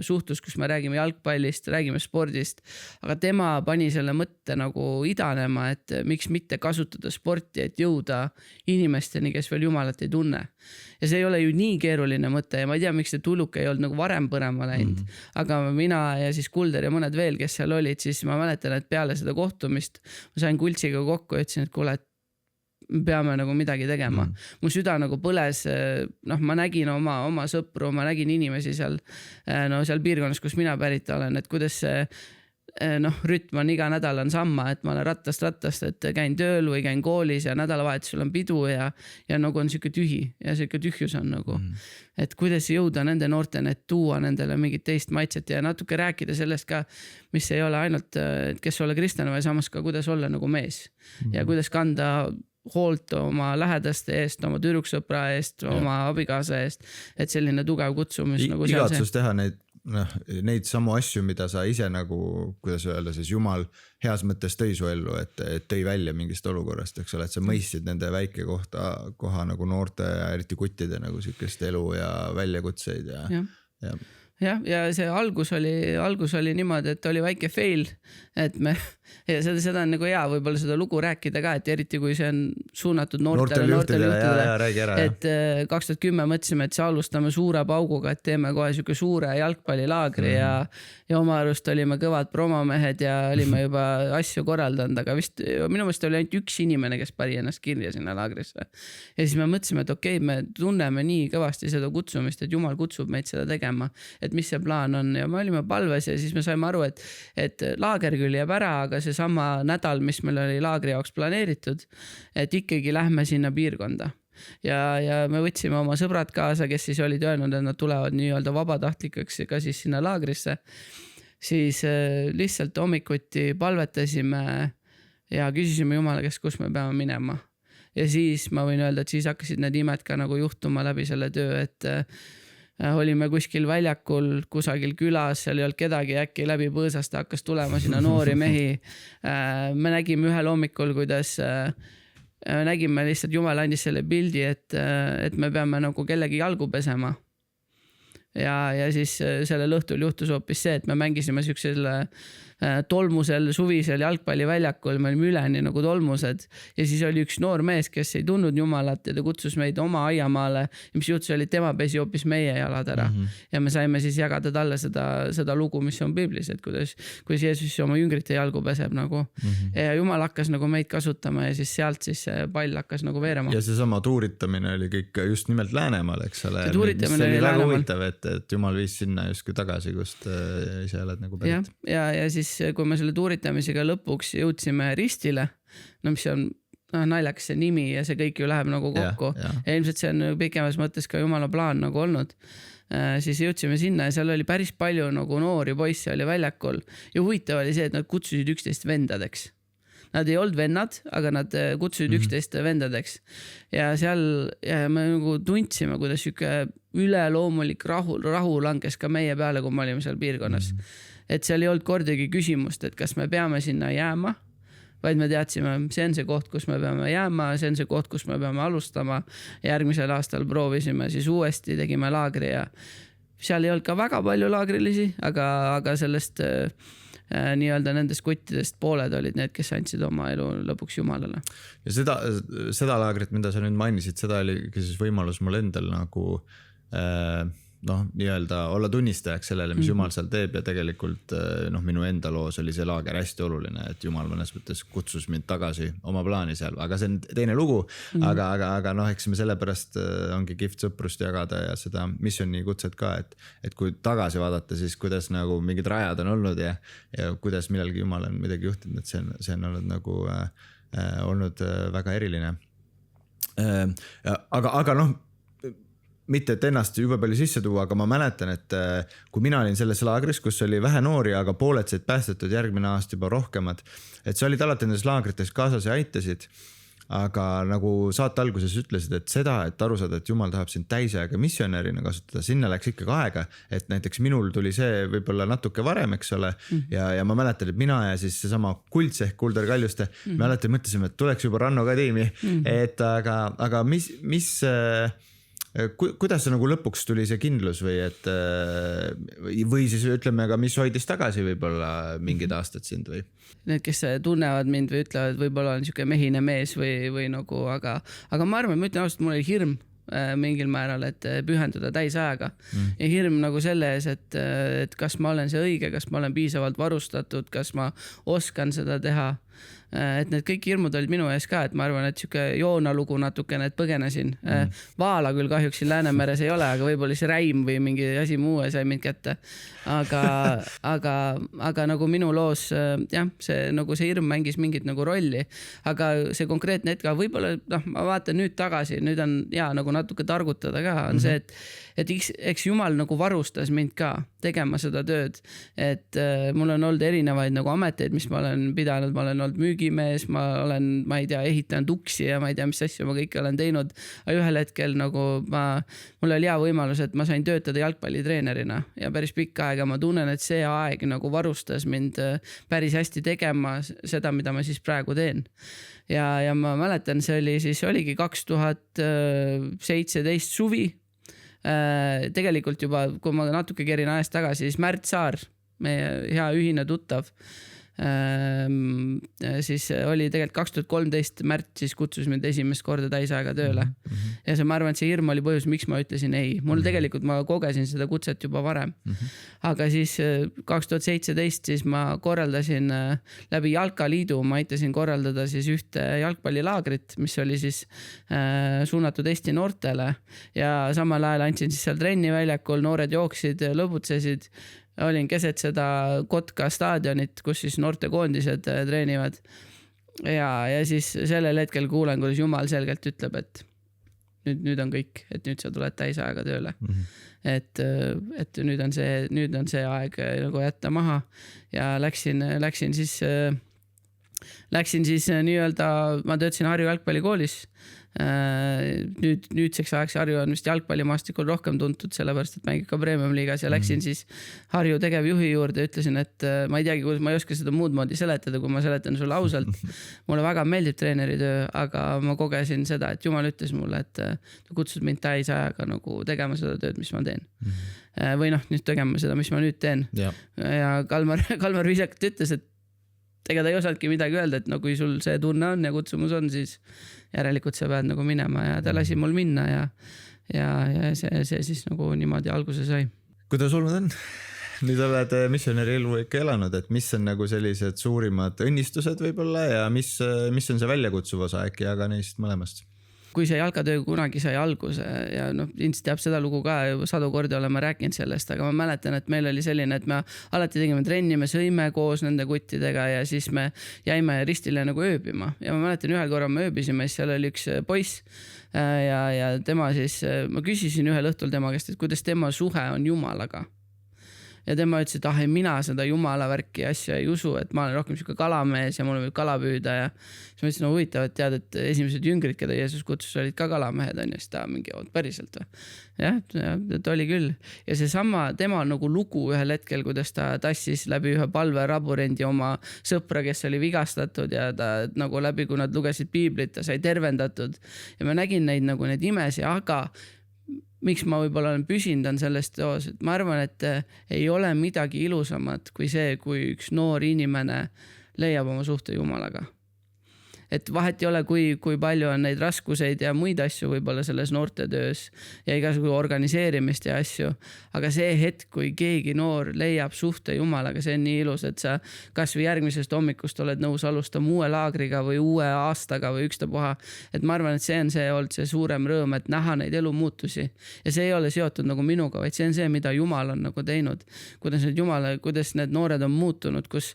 suhtlus, kus me räägime jalgpallist, räägime spordist, aga tema pani selle mõtte nagu idanema, et miks mitte kasutada sporti, et jõuda inimesteni, kes veel Jumalat ei tunne. Ja see ei ole ju nii keeruline mõte ja ma ei tea, miks see tuluk ei olnud nagu varem põrema läinud, aga mina ja siis Kulder ja mõned veel, kes seal olid, siis ma mäletan, et peale seda kohtumist ma sain Kultsiga kokku ja ütlesin, et kuule, et peame nagu midagi tegema. Mu süda nagu põles, noh, ma nägin oma sõpru, ma nägin inimesi seal piirkonnas, kus mina pärit olen, et kuidas see rütm on iga nädal on samma, et ma olen rattast, et käin tööl või käin koolis ja nädalavahetusel on pidu ja nagu on siuke tühi ja siuke tühjus on nagu, et kuidas jõuda nende noorteni, et tuua nendele mingit teist maitset ja natuke rääkida sellest ka, mis ei ole ainult, kes ole kristlane, või samas ka kuidas olla nagu mees ja kuidas kanda hoolt oma lähedaste eest, oma tüdruksõpra eest, oma abikaasa eest, et selline tugev kutsumus nagu igatsus teha neid samu asju, mida sa ise nagu, kuidas öelda siis, Jumal heas mõttes tõi su ellu, et tõi välja mingist olukorrast, eks ole, et sa mõistsid nende väike koha nagu noorte ja eriti kuttide nagu siukest elu ja väljakutseid ja see algus oli niimoodi, et oli väike fail, et ja seda on nagu hea võib-olla seda lugu rääkida ka, et eriti kui see on suunatud noortele juhtidele, et 2010 mõtlesime, et see alustame suure pauguga, et teeme kohe siuke suure jalgpallilaagri ja oma arust olime kõvad promomehed ja olime juba asju korraldanud, aga vist minu meelest oli ainult üks inimene, kes pani ennast kirja sinna laagrisse. Ja siis me mõtlesime, et okei, me tunneme nii kõvasti seda kutsumist, et Jumal kutsub meid seda tegema, et mis see plaan on ja me olime palves ja siis me saime aru, et laager küll jääb ära, aga see sama nädal, mis meil oli laagri jaoks planeeritud, et ikkagi lähme sinna piirkonda. Ja me võtsime oma sõbrad kaasa, kes siis olid öelnud, et nad tulevad nii-öelda vabatahtlikeks ka siis sinna laagrisse. Siis lihtsalt hommikuti palvetasime ja küsisime Jumala käest, kus me peame minema. Ja siis ma võin öelda, et siis hakkasid need imed ka nagu juhtuma läbi selle töö, et olime kuskil väljakul kusagil külas, seal ei olnud kedagi, äkki läbi põõsast hakkas tulema sinna noori mehi. Me nägime ühel hommikul, kuidas nägime lihtsalt Jumal andis selle pildi, et me peame nagu kellegi jalgu pesema. Ja siis sellel õhtul juhtus hoopis see, et me mängisime siuksele tolmusel suvisel jalgpalliväljakul, me olime üleni nagu tolmused ja siis oli üks noor mees, kes ei tundnud Jumalat ja ta kutsus meid oma aiamaale ja mis juhtus oli, tema pesi hoopis meie jalad ära ja me saime siis jagada talle seda lugu, mis on piiblis, et kuidas Jeesus oma jüngrite jalgu peseb nagu ja Jumal hakkas nagu meid kasutama ja siis sealt siis see pall hakkas nagu veerema. Ja seesama tuuritamine oli kõik just nimelt Läänemaal, eks ole. See tuuritamine oli väga huvitav, et Jumal viis sinna justkui tagasi, kust ise oled nagu pärit. Ja siis kui me selle tuuritamisega lõpuks jõudsime Ristile, no mis on naljakas see nimi ja see kõik ju läheb nagu kokku ja ilmselt see on pikemas mõttes ka Jumala plaan nagu olnud, siis jõudsime sinna ja seal oli päris palju nagu noori poisse oli väljakul ja huvitav oli see, et nad kutsusid 11 vendadeks. Nad ei olnud vennad, aga nad kutsusid 11 vendadeks ja seal me nagu tundsime, kuidas üleloomulik rahu langes ka meie peale, kui me olime seal piirkonnas. Et seal ei olnud kordagi küsimust, et kas me peame sinna jääma, vaid me teadsime, see on see koht, kus me peame jääma, see on see koht, kus me peame alustama. Järgmisel aastal proovisime siis uuesti, tegime laagri ja seal ei olnud ka väga palju laagrilisi, aga sellest nii-öelda nendest kuttidest pooled olid need, kes andsid oma elu lõpuks Jumalale. Ja seda laagrit, mida sa nüüd mainisid, seda oli siis võimalus mul endal nagu nii-öelda olla tunnistajaks sellele, mis Jumal seal teeb ja tegelikult minu enda loos oli see laager hästi oluline, et Jumal mõnes mõttes kutsus mind tagasi oma plaani seal, aga see on teine lugu, aga eks me sellepärast ongi kihvt sõprust jagada ja seda missiooni kutset ka, et kui tagasi vaadata, siis kuidas nagu mingid rajad on olnud ja kuidas millalgi Jumal on midagi juhtinud, et see on olnud nagu olnud väga eriline. Aga mitte et ennast juba palju sisse tuua, aga ma mäletan, et kui mina olin selles laagris, kus oli vähe noori, aga pooled said päästetud järgmine aasta juba rohkemad, et sa olid alati nendes laagrites kaasas ja aitasid, aga nagu saate alguses ütlesid, et seda, et aru saada, et Jumal tahab sind täisajaga missionärina kasutada, sinna läks ikkagi aega, et näiteks minul tuli see võib-olla natuke varem, eks ole, ja ma mäletan, et mina ja siis seesama Kults ehk Kuldar Kaljuste, me alati mõtlesime, et tuleks juba Ranno ka tiimi, et aga mis kuidas see nagu lõpuks tuli see kindlus või siis ütleme ka, mis hoidis tagasi võib-olla mingid aastad sind või? Need, kes tunnevad mind või ütlevad, võib-olla on niisugune mehine mees või nagu, aga ma arvan, ma ütlen ausalt, mul oli hirm mingil määral, et pühenduda täisajaga ja hirm nagu selle ees, et kas ma olen see õige, kas ma olen piisavalt varustatud, kas ma oskan seda teha. Et need kõik hirmud olid minu ees ka, et ma arvan, et siuke Joona lugu natukene, et põgenesin. Vaala küll kahjuks siin Läänemeres ei ole, aga võib-olla see räim või mingi asi muu sai mind kätte. Aga nagu minu loos, jah, see hirm mängis mingit nagu rolli, aga see konkreetne hetk, võib-olla ma vaatan nüüd tagasi, nüüd on nagu natuke targutada ka, on see, et eks Jumal nagu varustas mind ka tegema seda tööd, et mul on olnud erinevaid nagu ameteid, mis ma olen pidanud, ma olen olnud müügimees, ma ei tea, ehitanud uksi ja ma ei tea, mis asju ma kõike olen teinud, aga ühel hetkel nagu mul oli hea võimalus, et ma sain töötada jalgpallitreenerina ja päris pikka aega ma tunnen, et see aeg nagu varustas mind päris hästi tegema seda, mida ma siis praegu teen. Ja ma mäletan, see oligi 2017 suvi. Tegelikult juba, kui ma natuke kerin ajast tagasi, siis Märt Saar, meie hea ühine tuttav, siis oli tegelikult 2013 Märt siis kutsus mind esimest korda täisaega tööle ja see, ma arvan, et see hirm oli põhjus, miks ma ütlesin ei. Mul tegelikult ma kogesin seda kutset juba varem, aga siis 2017 siis ma korraldasin läbi Jalkaliidu, ma aitasin korraldada siis ühte jalgpallilaagrit, mis oli siis suunatud Eesti noortele ja samal ajal andsin siis seal trenni väljakul, noored jooksid, lõbutsesid. Olin keset seda Kotka staadionit, kus siis noortekoondised treenivad. Ja siis sellel hetkel kuulen, kuidas Jumal selgelt ütleb, et nüüd on kõik, et nüüd sa tuled täisajaga tööle. Et nüüd on see aeg nagu jätta maha ja läksin siis nii-öelda, ma töötasin Harju jalgpallikoolis Nüüdseks ajaks Harju on vist jalgpallimaastikul rohkem tuntud, sellepärast, et mängib ka Premium-liigas ja läksin siis Harju tegevjuhi juurde ja ütlesin, et ma ei teagi, kuidas ma ei oska seda muud moodi seletada, kui ma seletan sulle ausalt. Mulle väga meeldib treeneritöö, aga ma kogesin seda, et Jumal ütles mulle, et ta kutsud mind täisajaga nagu tegema seda tööd, mis ma teen. Või nüüd tegema seda, mis ma nüüd teen. Ja Kalmar viisakalt ütles, et ega ta ei osadki midagi öelda, et kui sul see tunne on ja kutsumus on, siis järelikult sa pead nagu minema ja ta lasi mul minna ja see siis nagu niimoodi alguse sai. Kuidas olnud on? Nüüd oled missionäri elu ikka elanud, et mis on nagu sellised suurimad õnnistused võib-olla ja mis on see väljakutsuv osa äkki, aga neist mõlemast? Kui see jalkatöö kunagi sai alguse ja ilmselt teab seda lugu ka, 100 kordi oleme rääkinud sellest, aga ma mäletan, et meil oli selline, et me alati tegime trenni, me sõime koos nende kuttidega ja siis me jäime ristile nagu ööbima. Ja ma mäletan, ühel korral me ööbisime, siis seal oli üks poiss ja tema siis, ma küsisin ühel õhtul tema käest, et kuidas tema suhe on Jumalaga. Ja tema ütles, et mina seda Jumala värki asja ei usu, et ma olen rohkem siuke kalamees ja mul võib kala püüda ja siis ma ütlesin, huvitav, et tead, et esimesed jüngrid, keda Jeesus kutsus, olid ka kalamehed on ja siis ta mingi päriselt või? Jah, ta oli küll. Ja see sama, tema nagu lugu ühel hetkel, kuidas ta tassis läbi ühe palveraburendi oma sõpra, kes oli vigastatud ja ta nagu läbi, kui nad lugesid piiblit, ta sai tervendatud ja ma nägin neid nagu need imesi, aga miks ma võib-olla olen püsinud on sellest teos, et ma arvan, et ei ole midagi ilusamat kui see, kui üks noor inimene leiab oma suhte Jumalaga. Et vahet ei ole, kui palju on neid raskuseid ja muid asju võib-olla selles noortetöös ja igasugu organiseerimist ja asju. Aga see hetk, kui keegi noor leiab suhte Jumalaga, see on nii ilus, et sa kas või järgmisest hommikust oled nõus alustama uue laagriga või uue aastaga või ükstapuha. Et ma arvan, et see on olnud see suurem rõõm, et näha neid elumuutusi. Ja see ei ole seotud nagu minuga, vaid see on see, mida Jumal on nagu teinud. Kuidas need noored on muutunud, kus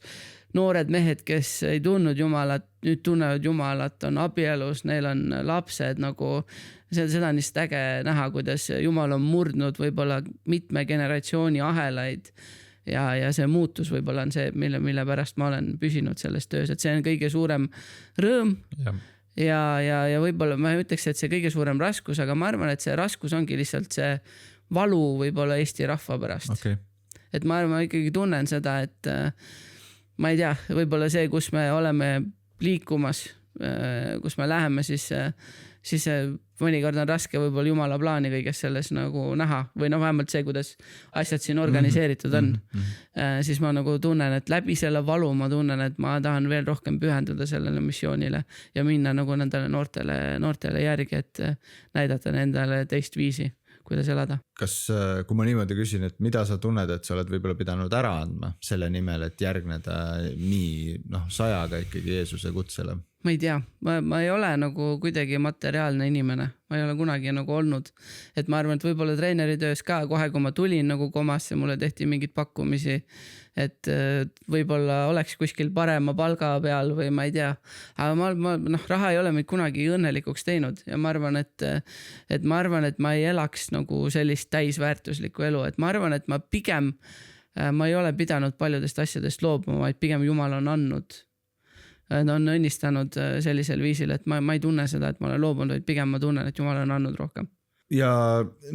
noored mehed, kes ei tundnud Jumalat, nüüd tunnevad Jumalat, on abielus, neil on lapsed, nagu seda on lihtsalt äge näha, kuidas Jumal on murdnud võib-olla mitme generatsiooni ahelaid ja see muutus võib-olla on see, mille pärast ma olen püsinud selles töös, et see on kõige suurem rõõm ja võib-olla ma ütleks, et see kõige suurem raskus, aga ma arvan, et see raskus ongi lihtsalt see valu võib-olla Eesti rahva pärast. Okay. Et ma arvan, ma ikkagi tunnen seda, et ma ei tea, võib-olla see, kus me oleme liikumas, kus me läheme, siis mõnikord on raske võib-olla Jumala plaani kõiges selles nagu näha või vähemalt see, kuidas asjad siin organiseeritud on. Siis ma nagu tunnen, et läbi selle valu ma tunnen, et ma tahan veel rohkem pühenduda sellele missioonile ja minna nagu nendele noortele järgi, et näidata nendele teist viisi, kuidas elada. Kas, kui ma niimoodi küsin, et mida sa tunned, et sa oled võib-olla pidanud ära andma selle nimel, et järgneda nii 100 ikkagi Jeesuse kutsele? Ma ei tea, ma ei ole nagu kuidagi materiaalne inimene, ma ei ole kunagi nagu olnud, et ma arvan, et võib-olla treeneritöös ka kohe, kui ma tulin nagu Komasse, mulle tehti mingid pakkumisi, et võib-olla oleks kuskil parema palga peal või ma ei tea, aga raha ei ole meid kunagi õnnelikuks teinud ja ma arvan, et ma ei elaks nagu sellist täisväärtuslikku elu, et ma arvan, et ma ei ole pidanud paljudest asjadest loobuma, vaid pigem Jumal on andnud. On õnnistanud sellisel viisil, et ma ei tunne seda, et ma olen loobunud, vaid pigem ma tunnen, et Jumal on andnud rohkem. Ja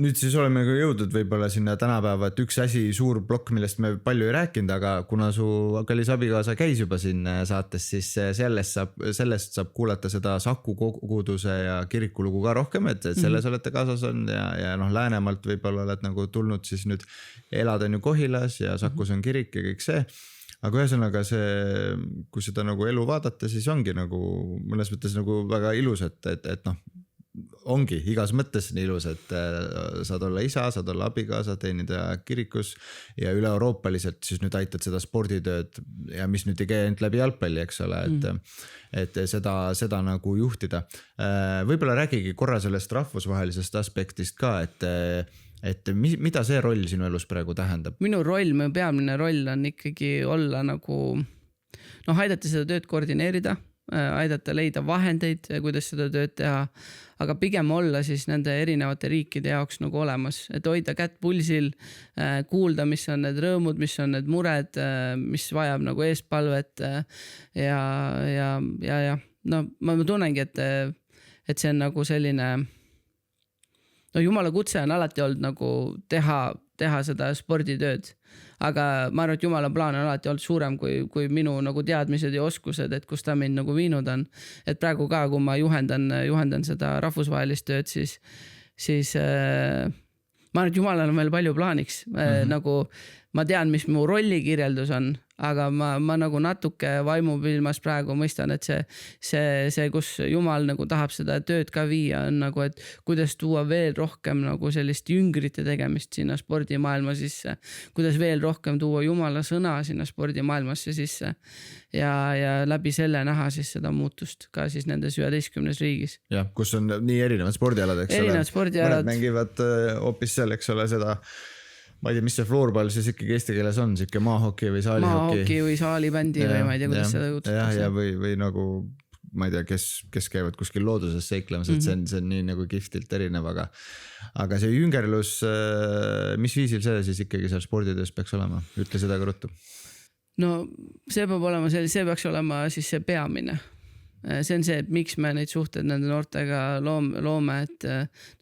nüüd siis oleme jõudnud võib-olla sinna tänapäeva, et üks asi, suur plokk, millest me palju ei rääkinud, aga kuna su kallis abikaasa käis juba siin saates, siis sellest saab kuulata seda Saku koguduse ja kirikulugu ka rohkem, et selles olete kaasas on ja Läänemaalt võib-olla oled nagu tulnud siis nüüd elad on ju Kohilas ja Sakus on kirik ja kõik see. Aga ühesõnaga see, kui seda nagu elu vaadata, siis ongi nagu mõnes mõttes nagu väga ilus, et ongi igas mõttes nii ilus, et saad olla isa, saad olla abikaasa, teenida kirikus ja üle-euroopaliselt siis nüüd aitad seda sporditööd ja mis nüüd ei käi ainult läbi jalgpalli, eks ole, et seda nagu juhtida. Võib-olla räägigi korra sellest rahvusvahelisest aspektist ka, et mida see roll sinu elus praegu tähendab? Minu peamine roll on ikkagi olla nagu, aidata seda tööd koordineerida, aidata leida vahendeid, kuidas seda tööd teha, aga pigem olla siis nende erinevate riikide jaoks nagu olemas, et hoida kätt pulsil, kuulda, mis on need rõõmud, mis on need mured, mis vajab nagu eespalvet ja ma tunnengi, et see on nagu selline, no jumala kutse on alati olnud nagu teha seda sporditööd, aga ma arvan, et jumala plaan on alati olnud suurem kui minu nagu teadmised ja oskused, et kus ta mind nagu viinud on. Et praegu ka, kui ma juhendan seda rahvusvahelist tööd, siis ma arvan, et jumalal on veel palju plaaniks. Nagu ma tean, mis mu rolli kirjeldus on, aga ma nagu natuke vaimupilmas praegu mõistan, et see, kus jumal nagu tahab seda tööd ka viia, on nagu, et kuidas tuua veel rohkem nagu sellist jüngrite tegemist sinna spordimaailma sisse, kuidas veel rohkem tuua jumala sõna sinna spordimaailmasse sisse ja läbi selle näha siis seda muutust ka siis nendes 11 riigis. Jah, kus on nii erinevad spordialad, eks ole. Mõned mängivad hoopis seal, eks ole, seda ma ei tea, mis see floorball siis ikkagi eesti keeles on, siuke maahoki või saalihoki. Maahoki või saalibändi või ma ei tea, kuidas seda kutsutakse. Ja või nagu, ma ei tea, kes käivad kuskil looduses seiklemas, et see on nii nagu kihvtilt erinev, aga see jüngerlus, mis viisil see siis ikkagi seal sporditöös peaks olema? Ütle seda ka ruttu. No see peaks olema siis see peamine. See on see, et miks me neid suhteid nende noortega loome, et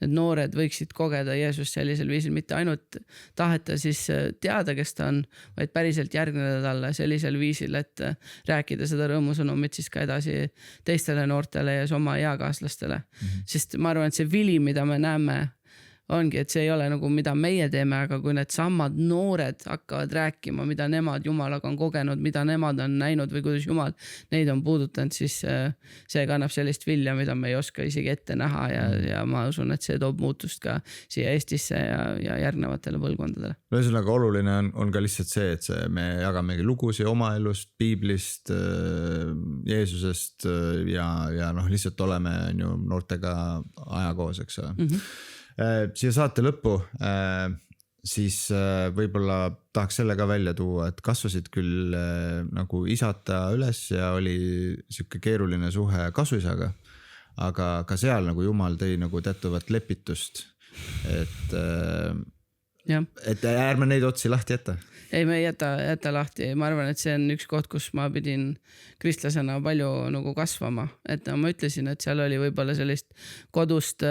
need noored võiksid kogeda Jeesust sellisel viisil, mitte ainult taheta siis teada, kes ta on, vaid päriselt järgneda talle sellisel viisil, et rääkida seda rõõmusõnumit siis ka edasi teistele noortele ja oma eakaaslastele. Sest ma arvan, et see vili, mida me näeme, ongi, et see ei ole nagu mida meie teeme, aga kui need samad noored hakkavad rääkima, mida nemad jumalaga on kogenud, mida nemad on näinud või kuidas jumal neid on puudutanud, siis see kannab sellist vilja, mida me ei oska isegi ette näha ja ma usun, et see toob muutust ka siia Eestisse ja järgnevatele põlvkondadele. No ühesõnaga oluline on ka lihtsalt see, et me jagamegi lugusid oma elust, piiblist, Jeesusest ja lihtsalt oleme noortega ajakoos, eks ole. Siia saate lõppu, siis võib-olla tahaks selle ka välja tuua, et kasvasid küll nagu isata üles ja oli siuke keeruline suhe kasuisaga, aga ka seal nagu jumal tõi nagu teatavat lepitust, et ärme neid otsi lahti jätta. Ei, me ei jäta lahti. Ma arvan, et see on üks koht, kus ma pidin kristlasena palju nagu kasvama. Et ma ütlesin, et seal oli võib-olla sellist kodust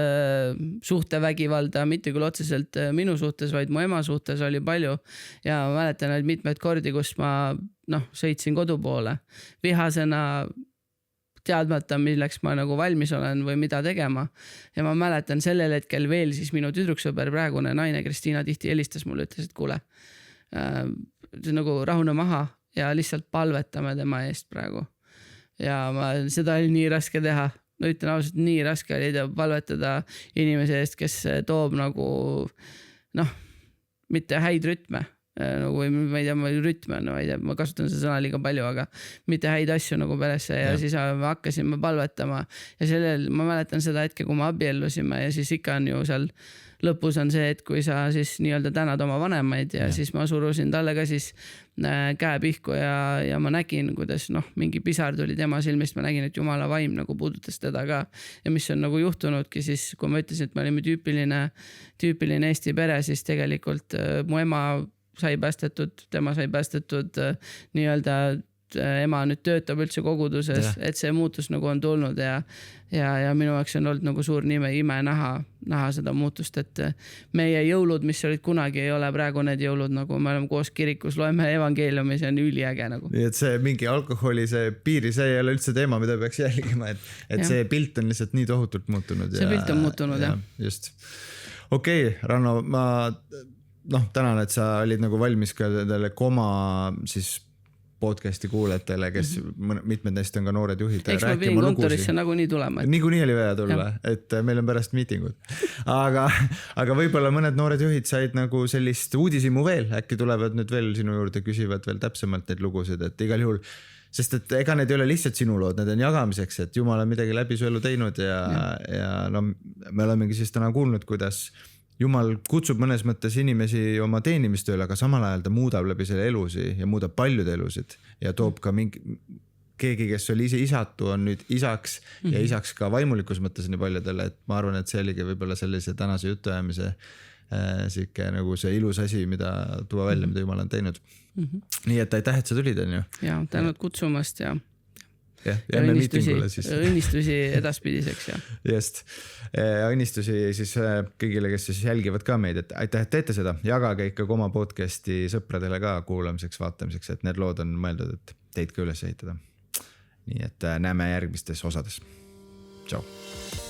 suhtevägivalda, mitte küll otseselt minu suhtes, vaid mu ema suhtes oli palju. Ja ma mäletan, et mitmed kordi, kus ma sõitsin kodu poole vihasena, teadmata, milleks ma nagu valmis olen või mida tegema. Ja ma mäletan sellel hetkel veel siis minu tüdruksõber, praegune naine Kristiina tihti helistas mulle, ütles, et kuule, nagu rahune maha ja lihtsalt palvetame tema eest praegu. Ja seda oli nii raske teha. No ütlen ausalt, nii raske oli palvetada inimese eest, kes toob nagu, mitte häid rütme. Või ma ei tea, rütme, ma kasutan seda sõna liiga palju, aga mitte häid asju nagu peresse ja siis hakkasime palvetama ja sellel ma mäletan seda hetke, kui me abiellusime ja siis ikka on ju seal lõpus on see, et kui sa siis nii-öelda tänad oma vanemaid ja siis ma surusin talle ka siis käe pihku ja ma nägin, kuidas mingi pisar tuli tema silmist, ma nägin, et jumala vaim nagu puudutas teda ka ja mis on nagu juhtunudki siis, kui ma ütlesin, et me olime tüüpiline Eesti pere, siis tegelikult mu ema sai päästetud, tema sai päästetud nii-öelda ema nüüd töötab üldse koguduses, et see muutus nagu on tulnud ja minu jaoks on olnud nagu suur ime näha seda muutust, et meie jõulud, mis olid kunagi, ei ole praegu need jõulud, nagu me oleme koos kirikus, loeme evangeeliumi, see on üliäge nagu. Nii et see mingi alkoholi, see piiri, see ei ole üldse teema, mida peaks jälgima, et see pilt on lihtsalt nii tohutult muutunud. See pilt on muutunud, jah. Just. Okei, Ranno, ma tänan, et sa olid nagu valmis ka tälle koma siis podcasti kuulajatele, kes mitmed neist on ka noored juhid. Eks ma pidin kontorisse nagu nii tulema. Niikuinii oli vaja tulla, et meil on pärast miitingud. Aga võib-olla mõned noored juhid said nagu sellist uudisimu veel, äkki tulevad nüüd veel sinu juurde, küsivad veel täpsemalt neid lugusid, et igal juhul, sest et ega need ei ole lihtsalt sinu lood, need on jagamiseks, et Jumal on midagi läbi su elu teinud ja me olemegi siis täna kuulnud, kuidas Jumal kutsub mõnes mõttes inimesi oma teenimistööle, aga samal ajal ta muudab läbi selle elusi ja muudab paljude elusid ja toob ka keegi, kes oli ise isatu, on nüüd isaks ja isaks ka vaimulikus mõttes nii paljudele, et ma arvan, et see oligi võib-olla sellise tänase jutuajamise siuke nagu see ilus asi, mida tuua välja, mida Jumal on teinud. Nii et aitäh, et sa tulid, on ju. Ja tänud kutsumast ja ja jälle miitingule siis. Õnnistusi edaspidiseks ja. Just, õnnistusi siis kõigile, kes siis jälgivad ka meid, et aitäh, et teete seda, jagage ikkagi oma podcasti sõpradele ka kuulamiseks, vaatamiseks, et need lood on mõeldud, et teid ka üles ehitada. Nii et näeme järgmistes osades. Tšau.